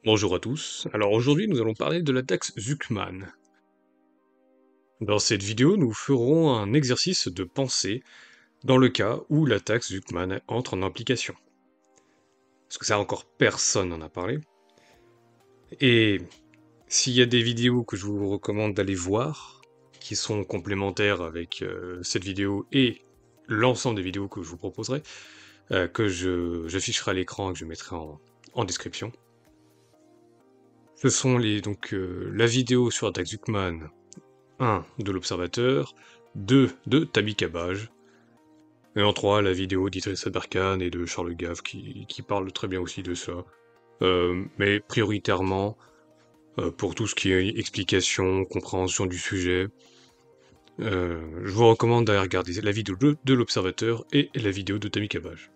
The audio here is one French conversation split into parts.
Bonjour à tous. Alors aujourd'hui, nous allons parler de la taxe Zuckman. Dans cette vidéo, nous ferons un exercice de pensée dans le cas où la taxe Zuckman entre en application. Parce que ça encore personne n'en a parlé. Et s'il y a des vidéos que je vous recommande d'aller voir, qui sont complémentaires avec cette vidéo et l'ensemble des vidéos que je vous proposerai, que j'afficherai à l'écran et que je mettrai en description. Ce sont la vidéo sur la taxe Zuckman 1 de l'Observateur, 2 de Tabi Kabaj, et en 3 la vidéo d'Idriss Aberkan et de Charles Gave qui parle très bien aussi de ça. Mais prioritairement, pour tout ce qui est explication, compréhension du sujet, je vous recommande d'aller regarder la vidéo de l'Observateur et la vidéo de Tabi Kabaj.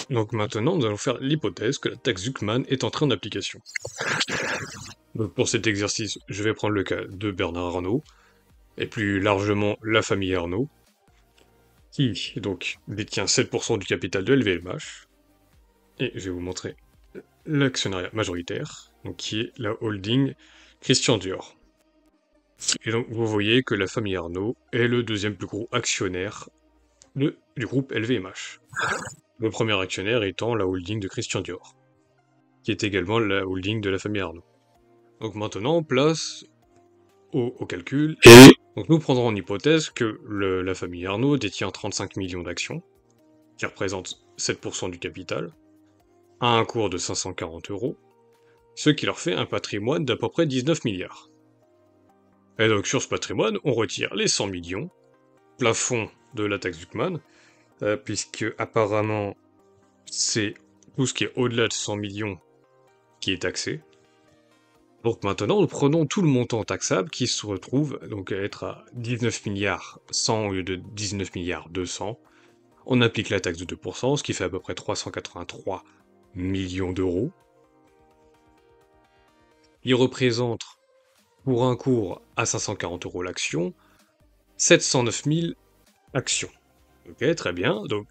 Donc maintenant, nous allons faire l'hypothèse que la taxe Zuckman est entrée en application. Donc pour cet exercice, je vais prendre le cas de Bernard Arnault, et plus largement la famille Arnault, qui donc détient 7% du capital de LVMH, et je vais vous montrer l'actionnariat majoritaire, donc qui est la holding Christian Dior. Et donc vous voyez que la famille Arnault est le deuxième plus gros actionnaire du groupe LVMH. Le premier actionnaire étant la holding de Christian Dior, qui est également la holding de la famille Arnault. Donc maintenant, place au calcul. Donc nous prendrons en hypothèse que la famille Arnault détient 35 millions d'actions, qui représentent 7% du capital, à un cours de 540 €, ce qui leur fait un patrimoine d'à peu près 19 milliards. Et donc sur ce patrimoine, on retire les 100 millions, plafond de la taxe Zuckman, puisque apparemment c'est tout ce qui est au-delà de 100 millions qui est taxé. Donc maintenant, nous prenons tout le montant taxable qui se retrouve donc à être à 19 milliards 100 au lieu de 19 milliards 200. On applique la taxe de 2%, ce qui fait à peu près 383 millions d'euros. Il représente, pour un cours à 540 € l'action, 709 000 actions. Ok, très bien. Donc,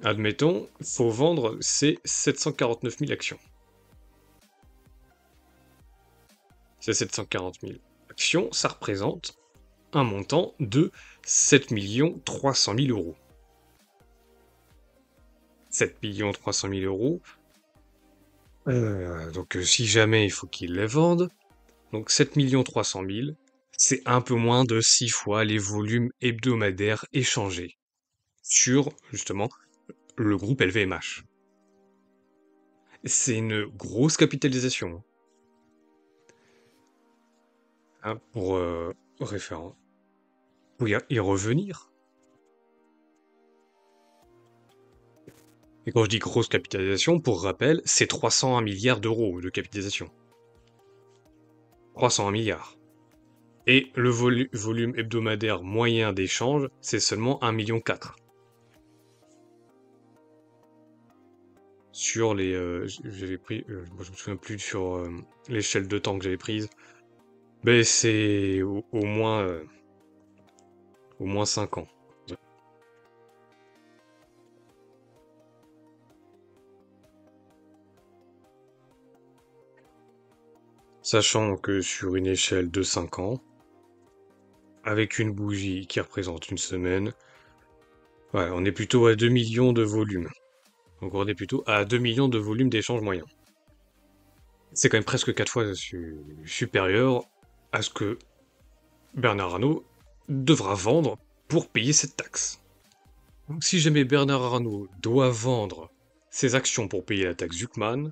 admettons, il faut vendre ces 749 000 actions. Ces 740 000 actions, ça représente un montant de 7 300 000 €. 7 300 000 €. Donc, si jamais il faut qu'ils les vendent, donc 7 300 000, c'est un peu moins de 6 fois les volumes hebdomadaires échangés sur, justement, le groupe LVMH. C'est une grosse capitalisation. Hein, pour référence. Pour y revenir. Et quand je dis grosse capitalisation, pour rappel, c'est 301 milliards d'euros de capitalisation. 301 milliards. Et le volume hebdomadaire moyen d'échange, c'est seulement 1,4 million. Sur les... j'avais pris... moi je me souviens plus sur l'échelle de temps que j'avais prise. Mais c'est au moins 5 ans. Sachant que sur une échelle de 5 ans, avec une bougie qui représente une semaine, ouais, on est plutôt à 2 millions de volumes. Donc on est plutôt à 2 millions de volumes d'échange moyen. C'est quand même presque 4 fois supérieur à ce que Bernard Arnault devra vendre pour payer cette taxe. Donc si jamais Bernard Arnault doit vendre ses actions pour payer la taxe Zuckman,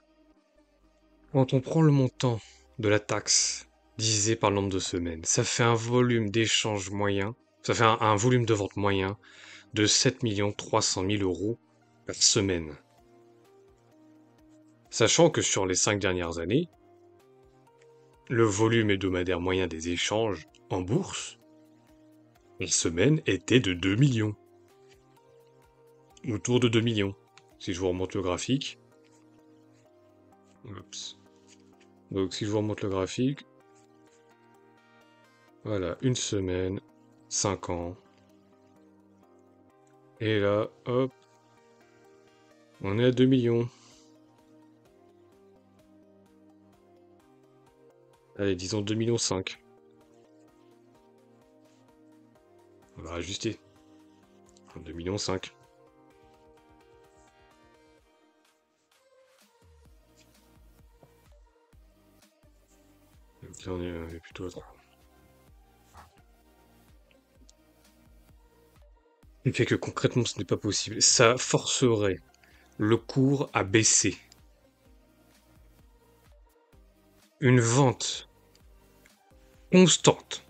quand on prend le montant de la taxe divisé par le nombre de semaines, ça fait un volume d'échange moyen, ça fait un volume de vente moyen de 7 300 000 € par semaine. Sachant que sur les 5 dernières années, le volume hebdomadaire moyen des échanges en bourse, par semaine, était de 2 millions. Autour de 2 millions. Si je vous remonte le graphique. Oups. Donc si je vous remonte le graphique. Voilà, une semaine, 5 ans. Et là, hop. On est à 2 millions. Allez, disons 2,5 millions. On va ajuster. 2,5 millions. Donc là, on est plutôt à 3. Ce qui fait que concrètement, ce n'est pas possible. Ça forcerait le cours à baisser. Une vente constante,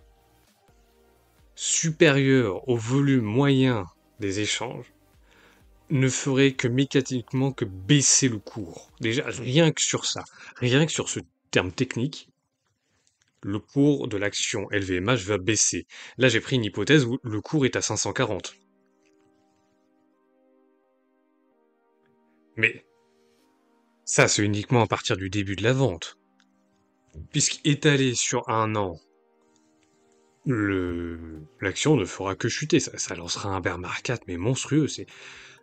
supérieure au volume moyen des échanges, ne ferait que mécaniquement que baisser le cours. Déjà, rien que sur ça, rien que sur ce terme technique, le cours de l'action LVMH va baisser. Là, j'ai pris une hypothèse où le cours est à 540. Mais ça, c'est uniquement à partir du début de la vente. Puisqu'étalé sur un an, l'action ne fera que chuter. Ça lancera un bear market, mais monstrueux.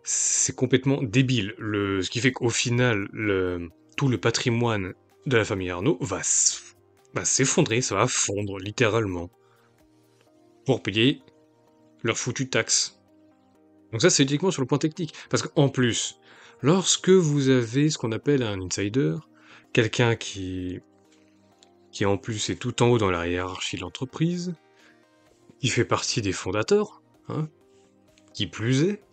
C'est complètement débile. Ce qui fait qu'au final, tout le patrimoine de la famille Arnaud va s'effondrer, ça va fondre, littéralement, pour payer leur foutue taxe. Donc ça, c'est uniquement sur le point technique. Parce qu'en plus, lorsque vous avez ce qu'on appelle un insider, quelqu'un qui en plus est tout en haut dans la hiérarchie de l'entreprise, qui fait partie des fondateurs, hein, qui plus est,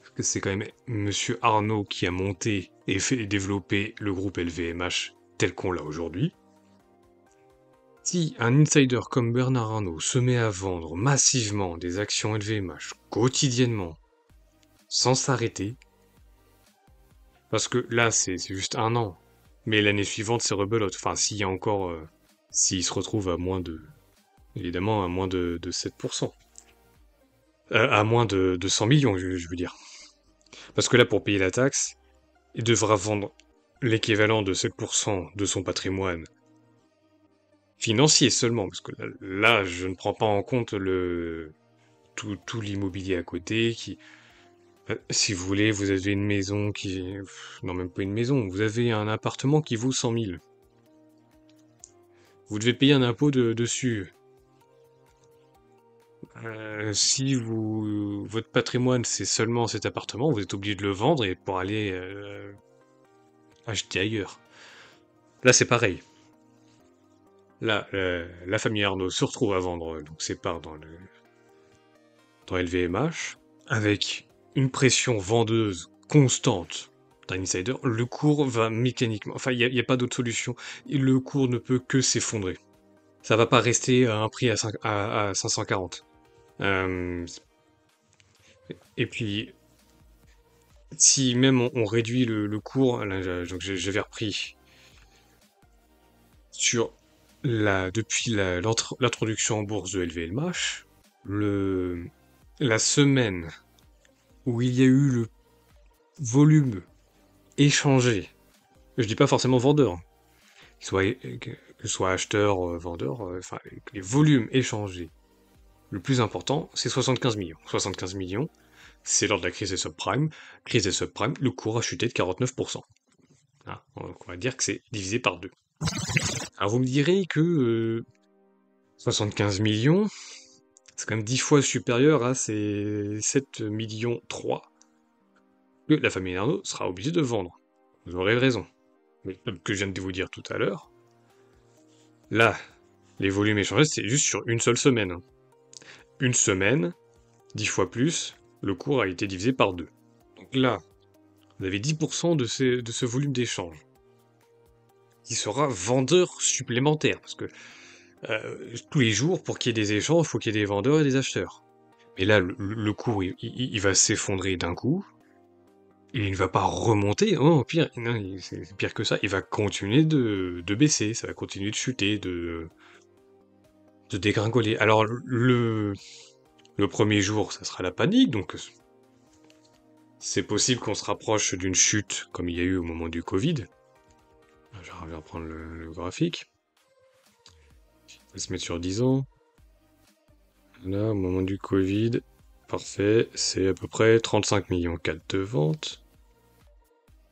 parce que c'est quand même Monsieur Arnaud qui a monté et fait développer le groupe LVMH tel qu'on l'a aujourd'hui. Si un insider comme Bernard Arnault se met à vendre massivement des actions LVMH quotidiennement, sans s'arrêter, parce que là c'est juste un an, mais l'année suivante c'est rebelote, enfin s'il y a encore, s'il se retrouve à moins de, évidemment à moins de 7%, à moins de 100 millions je veux dire. Parce que là pour payer la taxe, il devra vendre l'équivalent de 7% de son patrimoine financier seulement, parce que là, je ne prends pas en compte tout l'immobilier à côté, si vous voulez, vous avez une maison non, même pas une maison, vous avez un appartement qui vaut 100 000. Vous devez payer un impôt dessus. Si votre patrimoine, c'est seulement cet appartement, vous êtes obligé de le vendre et pour aller acheter ailleurs. Là, c'est pareil. Là, la famille Arnaud se retrouve à vendre donc ses parts dans LVMH, avec une pression vendeuse constante d'un insider, le cours va mécaniquement... Enfin, il n'y a pas d'autre solution. Le cours ne peut que s'effondrer. Ça va pas rester à un prix à 540. Et puis, si même on réduit le cours, là, j'avais repris sur depuis l'introduction en bourse de LVMH, la semaine où il y a eu le volume échangé, je dis pas forcément vendeur, que ce soit acheteur, vendeur, enfin, les volumes échangés, le plus important, c'est 75 millions. 75 millions, c'est lors de la crise des subprimes. Crise des subprimes, le cours a chuté de 49%. Hein, on va dire que c'est divisé par 2. Alors vous me direz que 75 millions, c'est quand même 10 fois supérieur à ces 7 millions 3 que la famille Arnaud sera obligée de vendre. Vous aurez raison. Mais comme que je viens de vous dire tout à l'heure, là, les volumes échangés, c'est juste sur une seule semaine. Une semaine, 10 fois plus, le cours a été divisé par 2. Donc là, vous avez 10% de ce volume d'échange qui sera vendeur supplémentaire. Parce que tous les jours, pour qu'il y ait des échanges, il faut qu'il y ait des vendeurs et des acheteurs. Mais là, le cours, il va s'effondrer d'un coup. Et il ne va pas remonter. Oh, pire, non, c'est pire que ça. Il va continuer de baisser. Ça va continuer de chuter, de dégringoler. Alors, le premier jour, ça sera la panique. Donc, c'est possible qu'on se rapproche d'une chute comme il y a eu au moment du Covid. Je vais reprendre le graphique. On va se mettre sur 10 ans. Là, au moment du Covid, parfait, c'est à peu près 35 millions 4 de ventes.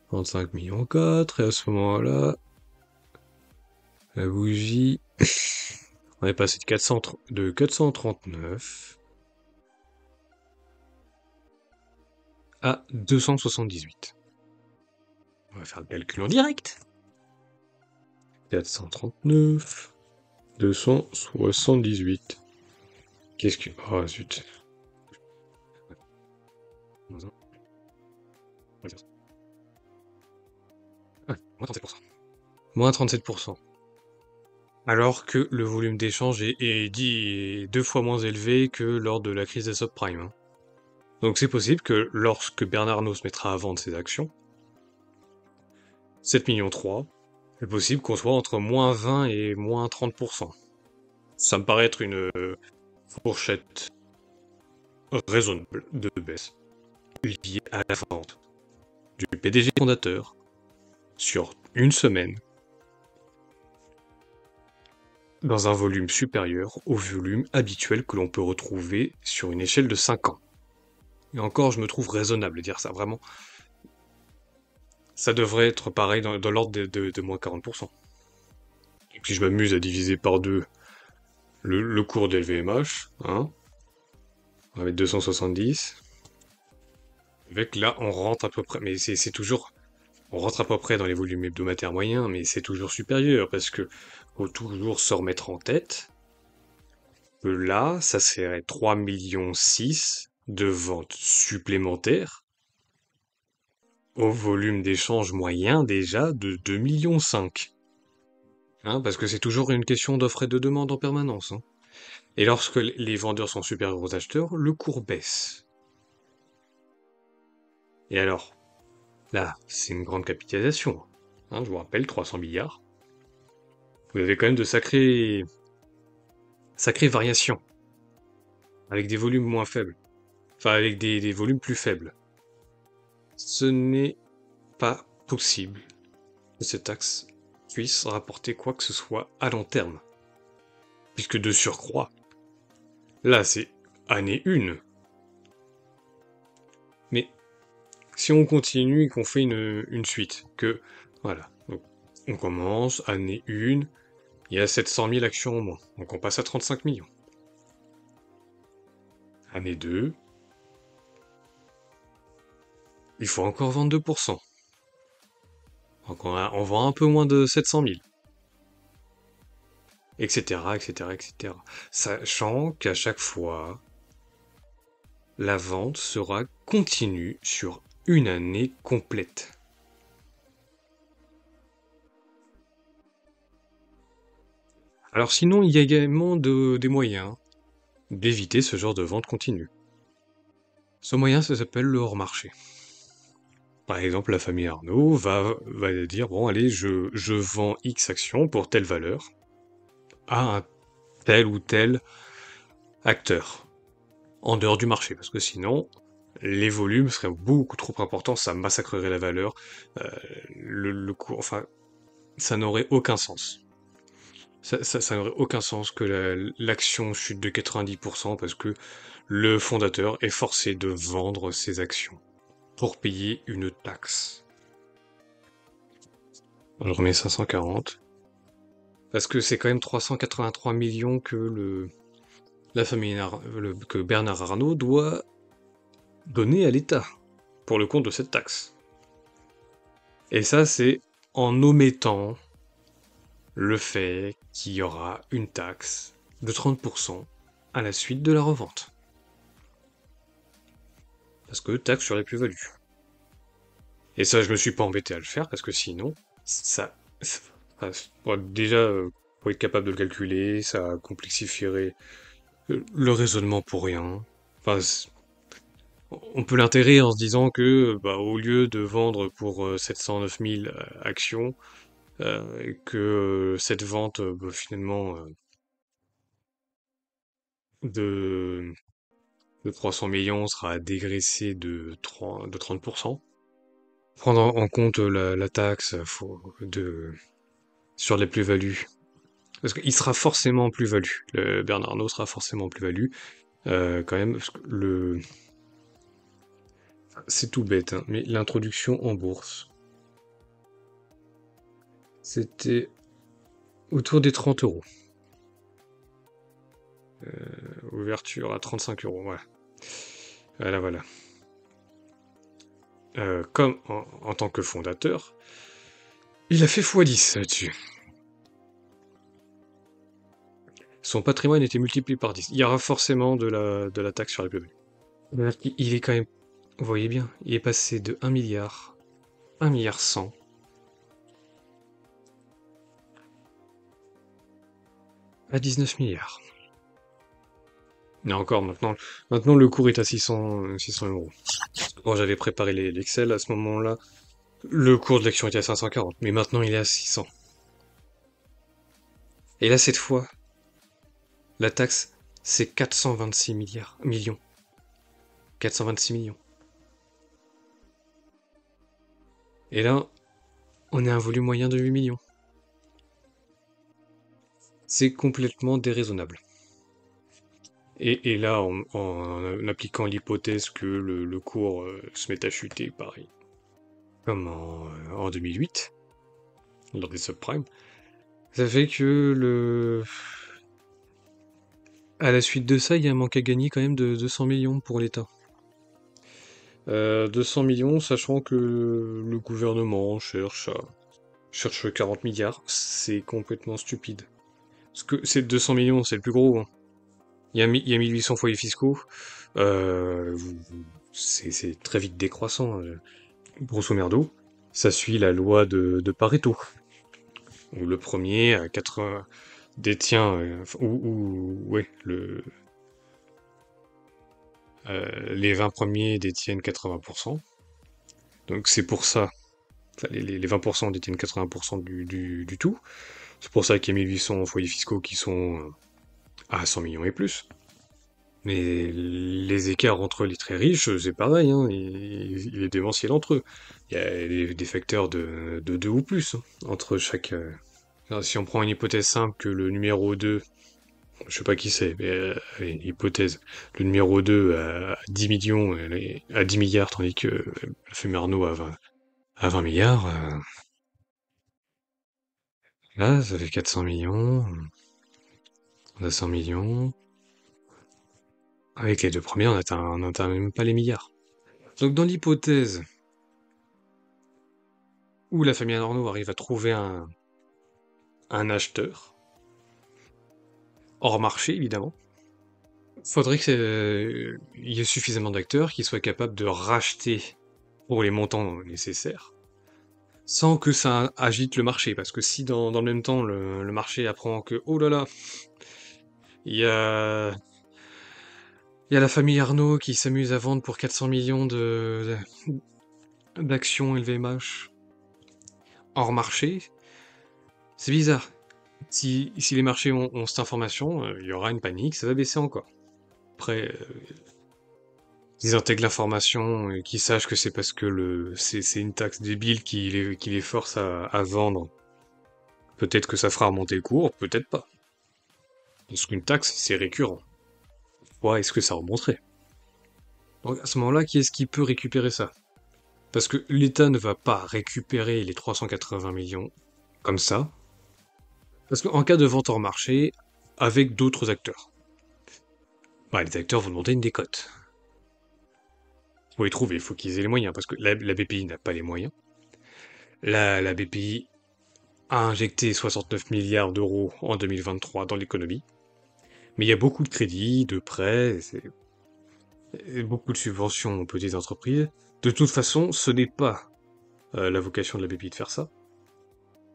35 millions 4, et à ce moment-là, La bougie, on est passé de 439 à 278. On va faire le calcul en direct. 439, 278. Qu'est-ce que... Oh zut. Ah, moins 37%. Moins 37%. Alors que le volume d'échange est 2 fois moins élevé que lors de la crise des subprimes, hein. Donc c'est possible que lorsque Bernard Arnault se mettra à vendre ses actions, 7,3 millions, c'est possible qu'on soit entre moins 20 et moins 30%. Ça me paraît être une fourchette raisonnable de baisse liée à la vente du PDG fondateur sur une semaine dans un volume supérieur au volume habituel que l'on peut retrouver sur une échelle de 5 ans. Et encore, je me trouve raisonnable de dire ça, vraiment. Ça devrait être pareil dans l'ordre de moins 40%. Et puis je m'amuse à diviser par 2 le cours de LVMH, hein. On va mettre 270. Avec là, on rentre à peu près, mais c'est toujours, on rentre à peu près dans les volumes hebdomadaires moyens, mais c'est toujours supérieur, parce que faut toujours se remettre en tête que là, ça serait 3,6 millions de ventes supplémentaires au volume d'échange moyen déjà de 2,5 millions. Hein, parce que c'est toujours une question d'offre et de demande en permanence, hein. Et lorsque les vendeurs sont supérieurs aux acheteurs, le cours baisse. Et alors, là, c'est une grande capitalisation, hein, je vous rappelle, 300 milliards. Vous avez quand même de sacrées variations, avec des volumes moins faibles. Enfin, avec des volumes plus faibles. Ce n'est pas possible que cette taxe puisse rapporter quoi que ce soit à long terme. Puisque de surcroît, là c'est année 1. Mais si on continue et qu'on fait une suite, que voilà, donc, on commence, année 1, il y a 700 000 actions en moins, donc on passe à 35 millions. Année 2, il faut encore vendre 2%. Donc on vend un peu moins de 700 000. Etc., etc., etc. Sachant qu'à chaque fois, la vente sera continue sur une année complète. Alors sinon, il y a également des moyens d'éviter ce genre de vente continue. Ce moyen, ça s'appelle le hors-marché. Par exemple, la famille Arnaud va dire, bon allez, je vends X actions pour telle valeur à un tel ou tel acteur, en dehors du marché, parce que sinon, les volumes seraient beaucoup trop importants, ça massacrerait la valeur, euh, le cours, enfin, ça n'aurait aucun sens. Ça n'aurait aucun sens que l'action chute de 90% parce que le fondateur est forcé de vendre ses actions pour payer une taxe. Je remets 540. Parce que c'est quand même 383 millions que que Bernard Arnault doit donner à l'État pour le compte de cette taxe. Et ça, c'est en omettant le fait qu'il y aura une taxe de 30% à la suite de la revente. Parce que taxe sur les plus-values. Et ça, je me suis pas embêté à le faire parce que sinon, déjà, pour être capable de le calculer, ça complexifierait le raisonnement pour rien. Enfin, on peut l'intégrer en se disant que, bah, au lieu de vendre pour 709 000 actions, que cette vente, bah, finalement, de, de 300 millions sera dégraissée de 30%. Prendre en compte la taxe sur les plus-values. Parce qu'il sera forcément plus-value. Le Bernard Arnault sera forcément plus-value. Quand même, parce que c'est tout bête, hein, mais l'introduction en bourse, c'était autour des 30 euros. Ouverture à 35 euros, voilà. Voilà, voilà. Comme en tant que fondateur, il a fait x10 là-dessus. Son patrimoine était multiplié par 10. Il y aura forcément de la taxe sur les plus-values. Il est quand même, vous voyez bien, il est passé de 1 milliard, 1 milliard 100, à 19 milliards. Et encore, maintenant le cours est à 600 euros. Quand j'avais préparé l'Excel, à ce moment-là, le cours de l'action était à 540, mais maintenant il est à 600. Et là, cette fois, la taxe, c'est 426 millions. 426 millions. Et là, on est à un volume moyen de 8 millions. C'est complètement déraisonnable. Et là, en appliquant l'hypothèse que le cours se met à chuter, pareil, comme en 2008, lors des subprimes, ça fait que à la suite de ça, il y a un manque à gagner quand même de 200 millions pour l'État. 200 millions, sachant que le gouvernement cherche 40 milliards, c'est complètement stupide. Parce que c'est 200 millions, c'est le plus gros, hein. Il y a 1800 foyers fiscaux. C'est très vite décroissant. Grosso merdo, ça suit la loi de Pareto, où le premier à 80 détient, ouais, les 20 premiers détiennent 80%. Donc c'est pour ça, enfin, les 20% détiennent 80% du tout. C'est pour ça qu'il y a 1800 foyers fiscaux qui sont à 100 millions et plus. Mais les écarts entre les très riches, c'est pareil, hein, il est démentiel entre eux. Il y a des facteurs de 2 ou plus hein, entre chaque. Alors, si on prend une hypothèse simple que le numéro 2, je sais pas qui c'est, mais allez, hypothèse, le numéro 2 a 10 millions, à 10 milliards, tandis que la fumée Arnaud a 20 milliards, là, ça fait 400 millions, on a 100 millions. Avec les deux premiers, on atteint même pas les milliards. Donc dans l'hypothèse où la famille Arnaud arrive à trouver un acheteur, hors marché évidemment, faudrait qu'il y ait suffisamment d'acteurs qui soient capables de racheter pour les montants nécessaires, sans que ça agite le marché. Parce que si dans le même temps le marché apprend que oh là là, il y a, il y a la famille Arnaud qui s'amuse à vendre pour 400 millions d'actions LVMH hors marché, c'est bizarre. Si les marchés ont cette information, il y aura une panique, ça va baisser encore. Après, qu'ils intègrent l'information et qu'ils sachent que c'est parce que c'est une taxe débile qui les force à vendre. Peut-être que ça fera remonter le cours, peut-être pas. Parce qu'une taxe, c'est récurrent. Ouais, est-ce que ça remonterait? Donc à ce moment-là, qui est-ce qui peut récupérer ça? Parce que l'État ne va pas récupérer les 380 millions comme ça. Parce qu'en cas de vente hors marché, avec d'autres acteurs, bah, les acteurs vont demander une décote. Faut les trouver, il faut qu'ils aient les moyens, parce que la BPI n'a pas les moyens. La BPI a injecté 69 milliards d'euros en 2023 dans l'économie. Mais il y a beaucoup de crédits, de prêts, et beaucoup de subventions aux petites entreprises. De toute façon, ce n'est pas la vocation de la BPI de faire ça.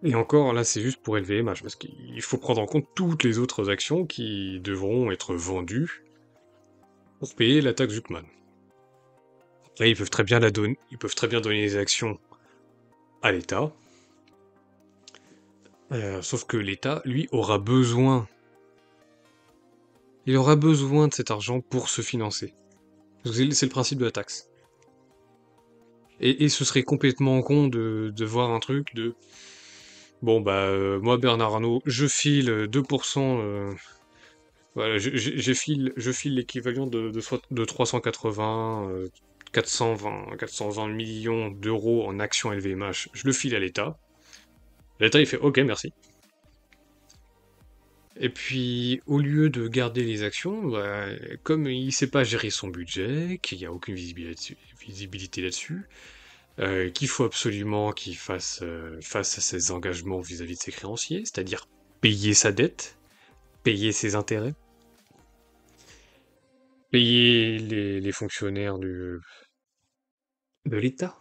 Et encore, là, c'est juste pour LVMH, parce qu'il faut prendre en compte toutes les autres actions qui devront être vendues pour payer la taxe Zuckman. Là, ils peuvent très bien donner les actions à l'État, sauf que l'État, lui, il aura besoin de cet argent pour se financer. C'est le principe de la taxe. Et ce serait complètement con de voir un truc de bon bah moi Bernard Arnault, je file 2%, voilà, je file l'équivalent de 380, 420 millions d'euros en actions LVMH, je le file à l'État. L'État il fait ok merci. Et puis, au lieu de garder les actions, bah, comme il sait pas gérer son budget, qu'il n'y a aucune visibilité là-dessus, qu'il faut absolument qu'il fasse face à ses engagements vis-à-vis de ses créanciers, c'est-à-dire payer sa dette, payer ses intérêts, payer les fonctionnaires de l'État.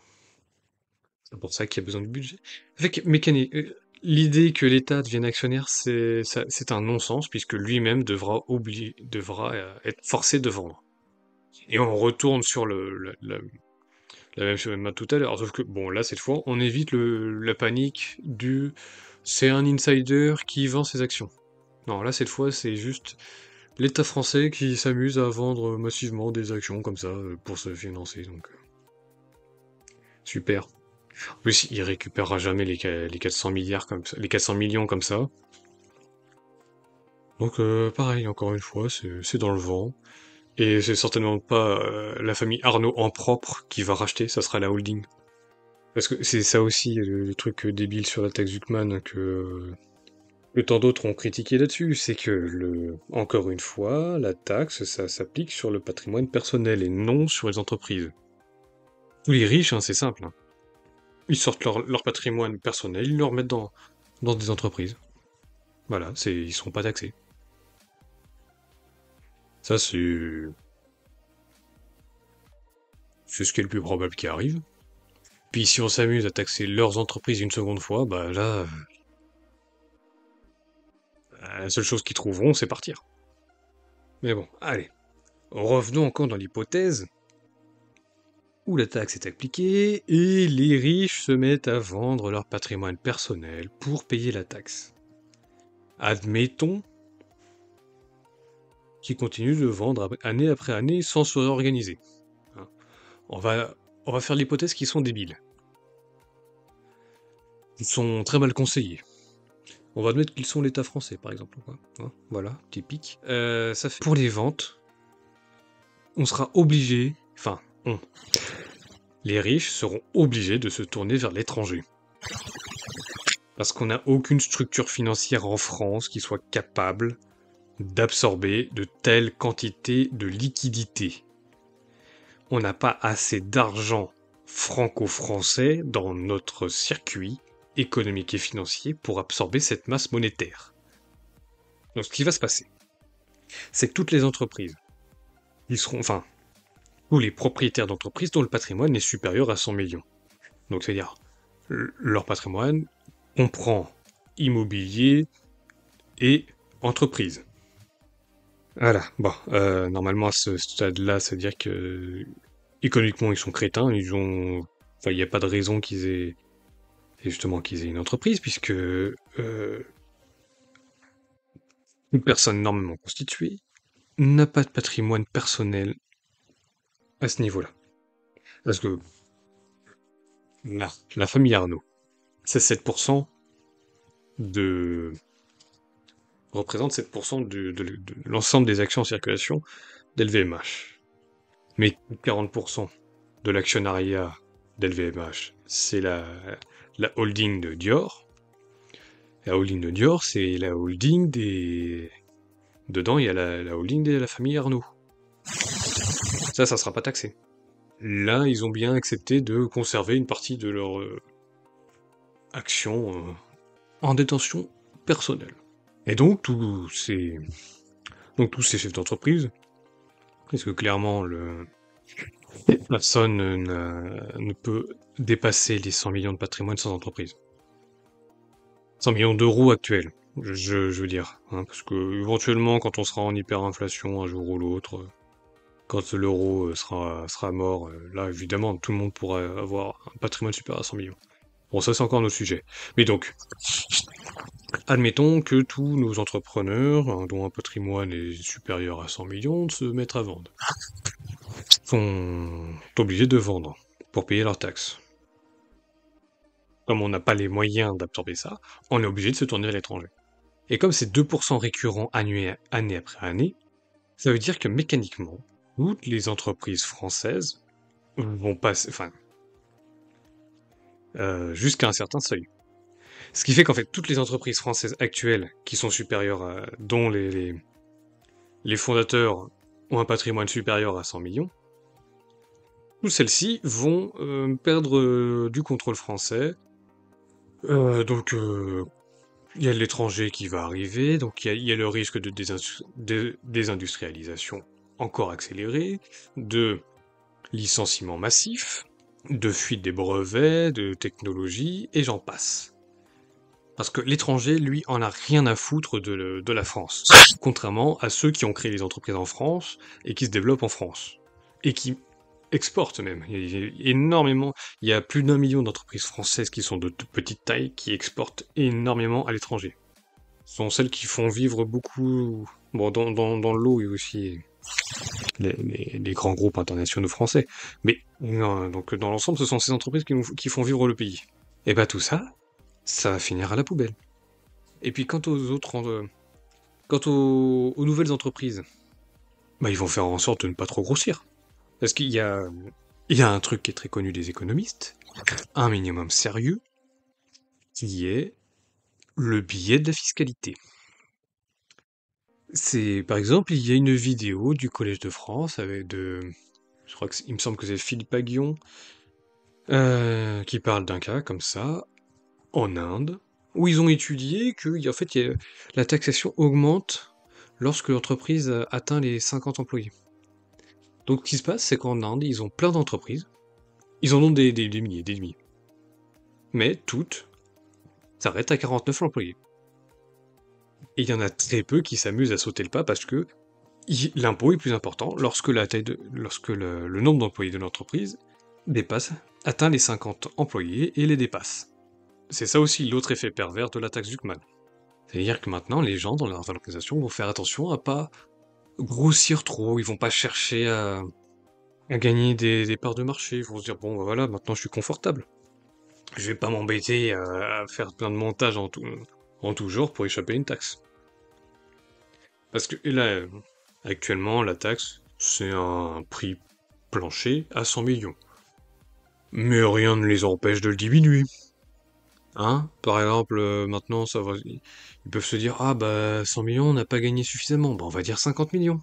C'est pour ça qu'il y a besoin de budget. Avec mécanique, l'idée que l'État devienne actionnaire, c'est un non-sens, puisque lui-même devra être forcé de vendre. Et on retourne sur la même chose que tout à l'heure, sauf que, bon, là, cette fois, on évite la panique du c'est un insider qui vend ses actions. Non, là, cette fois, c'est juste l'État français qui s'amuse à vendre massivement des actions comme ça pour se financer, donc super. En plus, il récupérera jamais les 400 milliards comme ça, les 400 millions comme ça. Donc pareil, encore une fois, c'est dans le vent. Et c'est certainement pas la famille Arnaud en propre qui va racheter, ça sera la holding. Parce que c'est ça aussi le truc débile sur la taxe Zuckman que tant d'autres ont critiqué là-dessus, c'est que encore une fois, la taxe, ça s'applique sur le patrimoine personnel et non sur les entreprises. Tous les riches, hein, c'est simple, hein. Ils sortent leur patrimoine personnel, ils le remettent dans des entreprises. Voilà, ils seront pas taxés. Ça, c'est ce qui est le plus probable qui arrive. Puis si on s'amuse à taxer leurs entreprises une seconde fois, bah là, la seule chose qu'ils trouveront, c'est partir. Mais bon, allez. Revenons encore dans l'hypothèse où la taxe est appliquée et les riches se mettent à vendre leur patrimoine personnel pour payer la taxe. Admettons qu'ils continuent de vendre année après année sans se réorganiser. Hein. On va, on va faire l'hypothèse qu'ils sont débiles. Ils sont très mal conseillés. On va admettre qu'ils sont l'État français, par exemple. Hein, voilà, typique. Ça fait pour les ventes, on sera obligé, les riches seront obligés de se tourner vers l'étranger. Parce qu'on n'a aucune structure financière en France qui soit capable d'absorber de telles quantités de liquidités. On n'a pas assez d'argent franco-français dans notre circuit économique et financier pour absorber cette masse monétaire. Donc ce qui va se passer, c'est que toutes les entreprises, tous les propriétaires d'entreprises dont le patrimoine est supérieur à 100 millions. Donc c'est-à-dire, leur patrimoine comprend immobilier et entreprise. Voilà, bon, normalement à ce stade-là, c'est-à-dire que économiquement ils sont crétins, il n'y a pas de raison qu'ils aient une entreprise, puisque une personne normalement constituée n'a pas de patrimoine personnel à ce niveau-là. Parce que la famille Arnaud, c'est 7% de représente 7% de l'ensemble des actions en circulation d'LVMH. Mais 40% de l'actionnariat d'LVMH, c'est la holding de Dior. La holding de Dior, c'est la holding des... Dedans, il y a la holding de la famille Arnaud. Ça sera pas taxé. Là, ils ont bien accepté de conserver une partie de leur action en détention personnelle. Et donc, tous ces chefs d'entreprise, parce que clairement, personne ne peut dépasser les 100 millions de patrimoine sans entreprise. 100 millions d'euros actuels, je veux dire. Hein, parce que éventuellement, quand on sera en hyperinflation un jour ou l'autre, quand l'euro sera mort, là, évidemment, tout le monde pourra avoir un patrimoine supérieur à 100 millions. Bon, ça, c'est encore notre sujet. Mais donc, admettons que tous nos entrepreneurs, hein, dont un patrimoine est supérieur à 100 millions, se mettent à vendre. Sont obligés de vendre pour payer leurs taxes. Comme on n'a pas les moyens d'absorber ça, on est obligé de se tourner vers l'étranger. Et comme c'est 2% récurrent année après année, ça veut dire que mécaniquement, toutes les entreprises françaises vont passer, jusqu'à un certain seuil. Ce qui fait qu'en fait, toutes les entreprises françaises actuelles qui sont supérieures dont les fondateurs ont un patrimoine supérieur à 100 millions, toutes celles-ci vont perdre du contrôle français. Donc, il y a l'étranger qui va arriver, donc il y a le risque de désindustrialisation encore accéléré, de licenciements massifs, de fuite des brevets, de technologies, et j'en passe. Parce que l'étranger, lui, en a rien à foutre de la France. Contrairement à ceux qui ont créé les entreprises en France et qui se développent en France. Et qui exportent même. Il y a énormément, il y a plus d'1 million d'entreprises françaises qui sont de toute petite taille qui exportent énormément à l'étranger. Ce sont celles qui font vivre beaucoup. Bon, dans le lot, il y a aussi les grands groupes internationaux français. Mais non, donc dans l'ensemble, ce sont ces entreprises qui font vivre le pays. Et bah tout ça, ça va finir à la poubelle. Et puis quant aux nouvelles entreprises, bah ils vont faire en sorte de ne pas trop grossir. Parce qu'il y a un truc qui est très connu des économistes, un minimum sérieux, qui est le biais de la fiscalité. C'est, par exemple, il y a une vidéo du Collège de France je crois il me semble que c'est Philippe Aghion, qui parle d'un cas comme ça, en Inde, où ils ont étudié que, en fait, la taxation augmente lorsque l'entreprise atteint les 50 employés. Donc, ce qui se passe, c'est qu'en Inde, ils ont plein d'entreprises, ils en ont des milliers, des milliers. Mais toutes s'arrêtent à 49 employés. Et il y en a très peu qui s'amusent à sauter le pas parce que l'impôt est plus important lorsque le nombre d'employés de l'entreprise atteint les 50 employés et les dépasse. C'est ça aussi l'autre effet pervers de la taxe Zuckman. C'est-à-dire que maintenant, les gens dans leurs organisations vont faire attention à pas grossir trop, ils vont pas chercher à gagner des parts de marché, ils vont se dire bon bah voilà, maintenant je suis confortable. Je vais pas m'embêter à faire plein de montages en tout genre pour échapper à une taxe. Parce que et là, actuellement, la taxe, c'est un prix plancher à 100 millions. Mais rien ne les empêche de le diminuer. Hein? Par exemple, maintenant, ça va, ils peuvent se dire, ah bah 100 millions, on n'a pas gagné suffisamment. Bah on va dire 50 millions.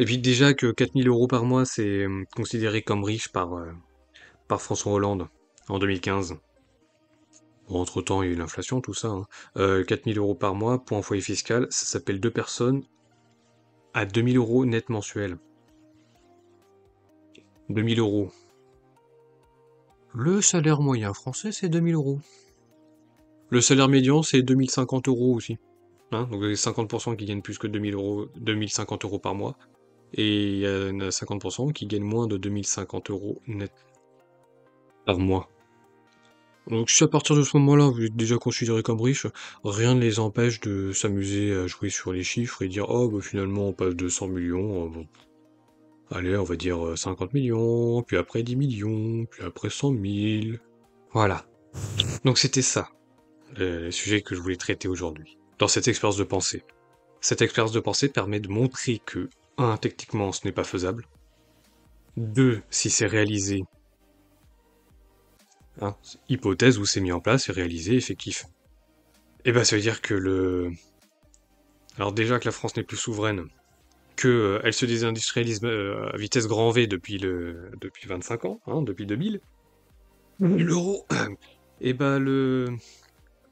Et puis déjà que 4000 euros par mois, c'est considéré comme riche par François Hollande en 2015. Bon, entre-temps, il y a eu l'inflation, tout ça. Hein. 4000 euros par mois pour un foyer fiscal, ça s'appelle deux personnes à 2000 euros net mensuel. 2000 euros. Le salaire moyen français, c'est 2000 euros. Le salaire médian, c'est 2050 euros aussi. Hein, donc il y a 50% qui gagnent plus que 2000 euros, 2050 euros par mois. Et il y en a 50% qui gagnent moins de 2050 euros net par mois. Donc si à partir de ce moment-là, vous êtes déjà considéré comme riche, rien ne les empêche de s'amuser à jouer sur les chiffres et dire oh bah finalement on passe de 100 millions, bon, allez on va dire 50 millions, puis après 10 millions, puis après 100 000. Voilà. Donc c'était ça, le sujet que je voulais traiter aujourd'hui, dans cette expérience de pensée. Cette expérience de pensée permet de montrer que, 1, techniquement ce n'est pas faisable, 2, si c'est réalisé, hein, hypothèse où c'est mis en place et réalisé, effectif. Et bah ça veut dire que Alors déjà que la France n'est plus souveraine, que elle se désindustrialise à vitesse grand V depuis 25 ans, hein, depuis 2000. L'euro. Et bah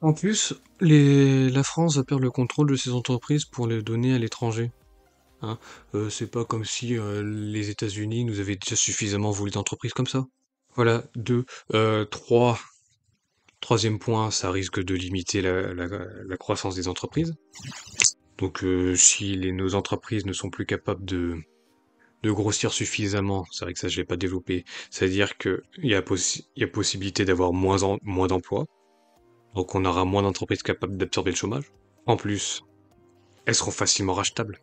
En plus, la France va perdre le contrôle de ses entreprises pour les donner à l'étranger. Hein. C'est pas comme si les États-Unis nous avaient déjà suffisamment volé d'entreprises comme ça. Voilà, 2. 3. Troisième point, ça risque de limiter la croissance des entreprises. Donc si nos entreprises ne sont plus capables de grossir suffisamment, c'est vrai que ça je l'ai pas développé, c'est-à-dire qu'il y a possibilité d'avoir moins d'emplois, donc on aura moins d'entreprises capables d'absorber le chômage. En plus, elles seront facilement rachetables.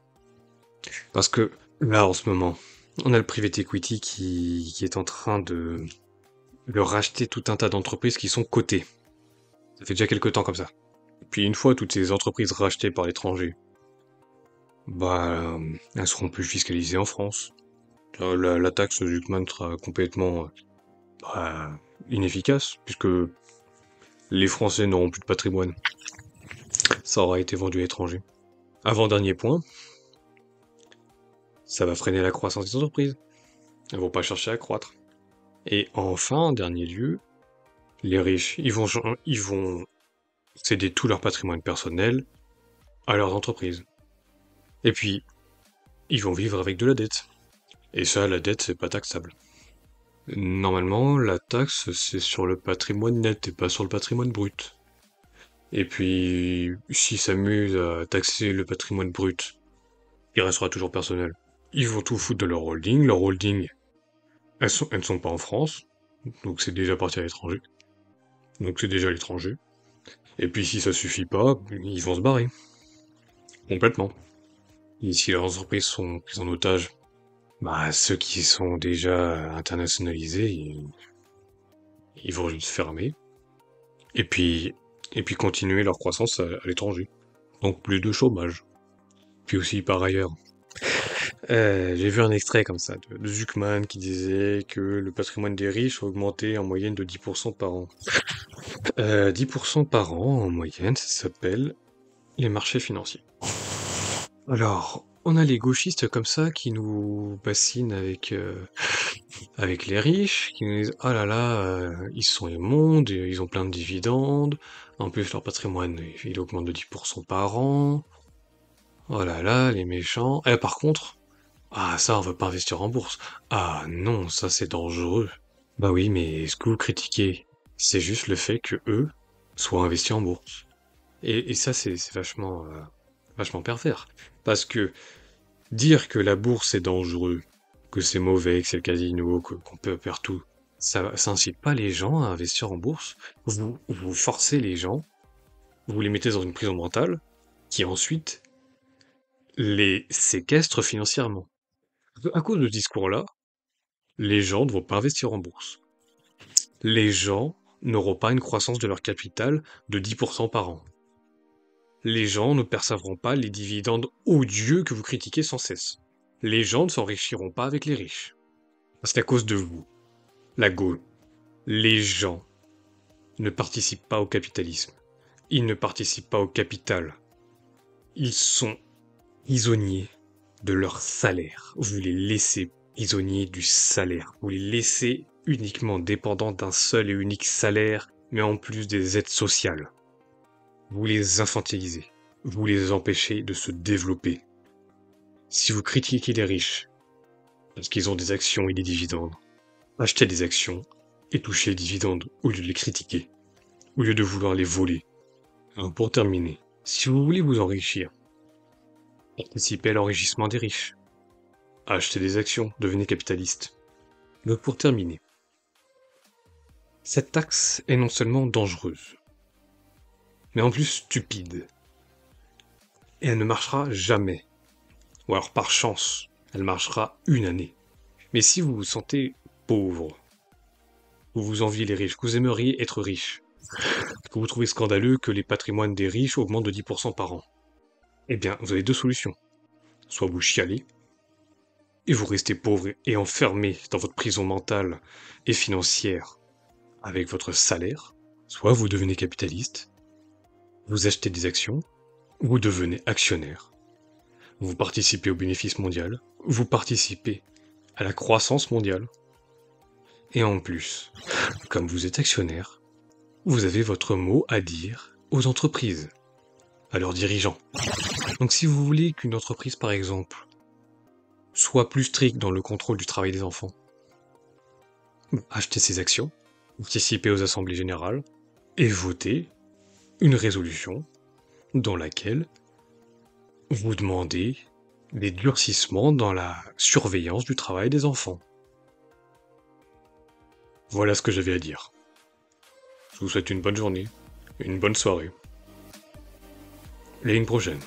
Parce que là en ce moment, on a le private equity qui est en train de racheter tout un tas d'entreprises qui sont cotées. Ça fait déjà quelques temps comme ça. Puis une fois toutes ces entreprises rachetées par l'étranger, bah elles seront plus fiscalisées en France. La taxe Zuckman sera complètement bah, inefficace, puisque Les Français n'auront plus de patrimoine. Ça aura été vendu à l'étranger. Avant-dernier point, ça va freiner la croissance des entreprises. Elles vont pas chercher à croître. Et enfin, en dernier lieu, les riches, ils vont céder tout leur patrimoine personnel à leurs entreprises. Et puis, ils vont vivre avec de la dette. Et ça, la dette, c'est pas taxable. Normalement, la taxe, c'est sur le patrimoine net et pas sur le patrimoine brut. Et puis, s'ils s'amusent à taxer le patrimoine brut, il restera toujours personnel. Ils vont tout foutre de leur holding. Leur holding, elles ne sont pas en France, donc c'est déjà parti à l'étranger. Donc c'est déjà à l'étranger. Et puis si ça suffit pas, ils vont se barrer. Complètement. Et si les entreprises sont prises en otage, bah ceux qui sont déjà internationalisés, ils vont juste fermer. Et puis, et puis continuer leur croissance à l'étranger. Donc plus de chômage. Puis aussi par ailleurs. J'ai vu un extrait comme ça de Zuckman qui disait que le patrimoine des riches augmentait en moyenne de 10% par an. 10% par an en moyenne, ça s'appelle les marchés financiers. Alors, on a les gauchistes comme ça qui nous bassinent avec les riches, qui nous disent ah là là, ils sont immondes, ils ont plein de dividendes, en plus leur patrimoine il augmente de 10% par an, oh là là, les méchants. Par contre, ah ça on veut pas investir en bourse. Ah non, ça c'est dangereux. Bah oui, mais ce que vous critiquez, c'est juste le fait que eux soient investis en bourse. Et ça c'est vachement pervers. Parce que dire que la bourse est dangereux, que c'est mauvais, que c'est le casino, qu'on peut perdre tout, ça incite pas les gens à investir en bourse. Vous forcez les gens, vous les mettez dans une prison mentale, qui ensuite les séquestre financièrement. À cause de ce discours-là, les gens ne vont pas investir en bourse. Les gens n'auront pas une croissance de leur capital de 10% par an. Les gens ne percevront pas les dividendes odieux que vous critiquez sans cesse. Les gens ne s'enrichiront pas avec les riches. C'est à cause de vous. La Gaule. Les gens ne participent pas au capitalisme. Ils ne participent pas au capital. Ils sont prisonniers de leur salaire. Vous les laissez prisonniers du salaire. Vous les laissez uniquement dépendants d'un seul et unique salaire, mais en plus des aides sociales. Vous les infantilisez. Vous les empêchez de se développer. Si vous critiquez les riches, parce qu'ils ont des actions et des dividendes, achetez des actions et touchez les dividendes au lieu de les critiquer, au lieu de vouloir les voler. Alors pour terminer, si vous voulez vous enrichir, participez à l'enrichissement des riches. Achetez des actions, devenez capitaliste. Donc pour terminer, cette taxe est non seulement dangereuse, mais en plus stupide. Et elle ne marchera jamais. Ou alors par chance, elle marchera une année. Mais si vous vous sentez pauvre, que vous enviez les riches, que vous aimeriez être riche, que vous trouvez scandaleux que les patrimoines des riches augmentent de 10% par an, eh bien, vous avez deux solutions. Soit vous chialez, et vous restez pauvre et enfermé dans votre prison mentale et financière avec votre salaire, soit vous devenez capitaliste, vous achetez des actions, vous devenez actionnaire, vous participez au bénéfice mondial, vous participez à la croissance mondiale, et en plus, comme vous êtes actionnaire, vous avez votre mot à dire aux entreprises, à leurs dirigeants. Donc si vous voulez qu'une entreprise, par exemple, soit plus stricte dans le contrôle du travail des enfants, achetez ses actions, participez aux assemblées générales, et votez une résolution dans laquelle vous demandez des durcissements dans la surveillance du travail des enfants. Voilà ce que j'avais à dire. Je vous souhaite une bonne journée, une bonne soirée, et une prochaine.